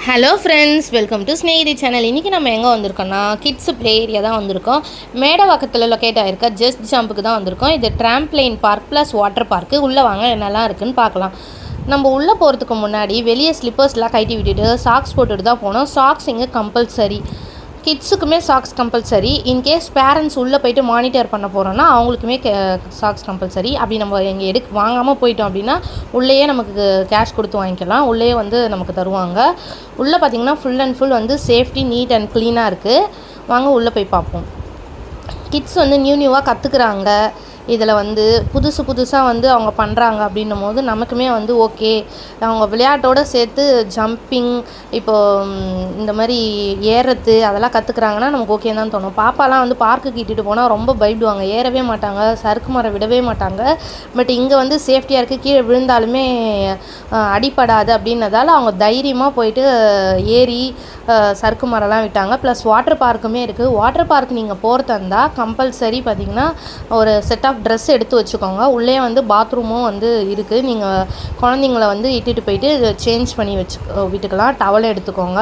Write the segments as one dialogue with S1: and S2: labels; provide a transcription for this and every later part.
S1: Hello friends, welcome to Snehithi channel. இன்றைக்கி நம்ம எங்கே வந்திருக்கோம்னா கிட்ஸ் ப்ளே ஏரியா தான் வந்திருக்கோம். மேடவாக்கத்தில் லொக்கேட் ஆகிருக்க ஜஸ்ட் ஜம்புக்கு தான் வந்திருக்கோம். இது ட்ராம்ப்ளைன் பார்க் ப்ளஸ் வாட்டர் பார்க்கு. உள்ளே வாங்க என்னெல்லாம் இருக்குதுன்னு பார்க்கலாம். நம்ம உள்ளே போகிறதுக்கு முன்னாடி வெளியே ஸ்லிப்பர்ஸ்லாம் கட்டி விட்டுட்டு சாக்ஸ் போட்டுட்டு தான் போனோம். சாக்ஸ் இங்கே கம்பல்சரி, கிட்ஸுக்குமே சாக்ஸ் கம்பல்சரி. இன்கேஸ் பேரண்ட்ஸ் உள்ளே போய்ட்டு மானிட்டர் பண்ண போகிறோன்னா அவங்களுக்குமே சாக்ஸ் கம்பல்சரி. அப்படி நம்ம இங்கே வாங்காமல் போயிட்டோம் அப்படின்னா உள்ளேயே நமக்கு கேஷ் கொடுத்து வாங்கிக்கலாம். உள்ளேயே நமக்கு தருவாங்க. உள்ளே பார்த்திங்கன்னா full and full safety, neat and க்ளீனாக இருக்குது. வாங்க உள்ளே போய் பார்ப்போம். கிட்ஸ் நியூவாக கற்றுக்குறாங்க. இதில் புதுசாக அவங்க பண்ணுறாங்க அப்படின்னும் போது நமக்குமே ஓகே, அவங்க விளையாட்டோடு சேர்த்து ஜம்பிங், இப்போது இந்த மாதிரி ஏறுறது அதெல்லாம் கற்றுக்குறாங்கன்னா நமக்கு ஓகே தான் தோணும். பாப்பாலாம் பார்க்குக்கு இட்டுட்டு போனால் ரொம்ப பயப்படுவாங்க, ஏறவே மாட்டாங்க, சறுக்கு மரம் விடவே மாட்டாங்க. பட் இங்கே சேஃப்டியாக இருக்குது, கீழே விழுந்தாலுமே அடிப்படாது அப்படின்னதால் அவங்க தைரியமாக போயிட்டு ஏறி சறுக்கு மரம்லாம் விட்டாங்க. ப்ளஸ் வாட்டர் பார்க்குமே இருக்குது. வாட்டர் பார்க் நீங்கள் போகிறதா இருந்தால் கம்பல்சரி பார்த்திங்கன்னா ஒரு செட் ஆஃப் ட்ரெஸ் எடுத்து வச்சுக்கோங்க. உள்ளே பாத்ரூமும் இருக்குது. நீங்கள் குழந்தைங்கள இட்டுட்டு போயிட்டு சேஞ்ச் பண்ணி விட்டுக்கலாம். டவல் எடுத்துக்கோங்க.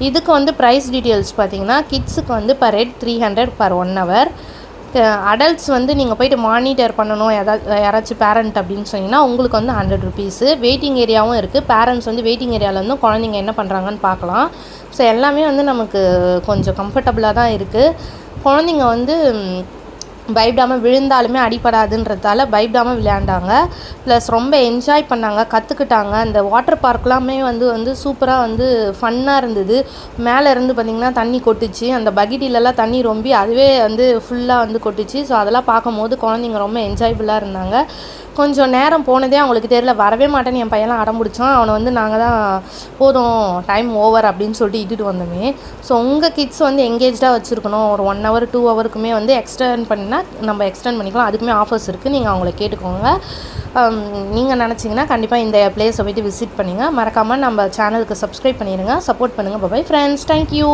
S1: இதுக்கு ப்ரைஸ் டீட்டெயில்ஸ் பார்த்தீங்கன்னா கிட்ஸுக்கு per head 300 per 1 hour. Adults நீங்கள் போய்ட்டு மானிட்டர் பண்ணணும் யாராச்சும் பேரண்ட் அப்படின்னு சொன்னீங்கன்னா உங்களுக்கு 100 rupees. வெயிட்டிங் ஏரியாவும் இருக்குது. பேரண்ட்ஸ் வெயிட்டிங் ஏரியாவில் குழந்தைங்க என்ன பண்ணுறாங்கன்னு பார்க்கலாம். ஸோ எல்லாமே நமக்கு கொஞ்சம் கம்ஃபர்டபுளாக தான் இருக்குது. குழந்தைங்க பயப்படாமல், விழுந்தாலுமே அடிப்படாதுன்றதால பயப்படாமல் விளையாண்டாங்க. ப்ளஸ் ரொம்ப என்ஜாய் பண்ணாங்க, கற்றுக்கிட்டாங்க. அந்த வாட்டர் பார்க்லாமே சூப்பராக ஃபன்னாக இருந்தது. மேலே இருந்து பார்த்திங்கன்னா தண்ணி கொட்டுச்சு. அந்த பக்கெட்டிலலாம் தண்ணி ரொம்பி அதுவே ஃபுல்லாக கொட்டுச்சு. ஸோ அதெல்லாம் பார்க்கும்போது குழந்தைங்க ரொம்ப என்ஜாய்புல்லாக இருந்தாங்க. கொஞ்சம் நேரம் போனதே அவங்களுக்கு தெரியல. வரவே மாட்டேன்னு என் பையன்லாம் அடம் பிடிச்சான். அவனை நாங்கள் தான் போதும், டைம் ஓவர் அப்படின்னு சொல்லிட்டு இட்டுட்டு வந்தோமே. ஸோ உங்கள் கிட்ஸ் எங்கேஜ்டாக வச்சுருக்கணும். ஒரு 1 hour 2 hourக்குமே எக்ஸ்டெண்ட் பண்ணினா நம்ம எக்ஸ்டெண்ட் பண்ணிக்கலாம். அதுக்குமே ஆஃபர்ஸ் இருக்குது. நீங்கள் அவங்கள கேட்டுக்கோங்க. நீங்கள் நினச்சிங்கன்னா கண்டிப்பாக இந்த பிளேஸை போய்ட்டு விசிட் பண்ணுங்கள். மறக்காமல் நம்ம சேனலுக்கு சப்ஸ்கிரைப் பண்ணிடுங்க, சப்போர்ட் பண்ணுங்கள். Bye friends, thank you.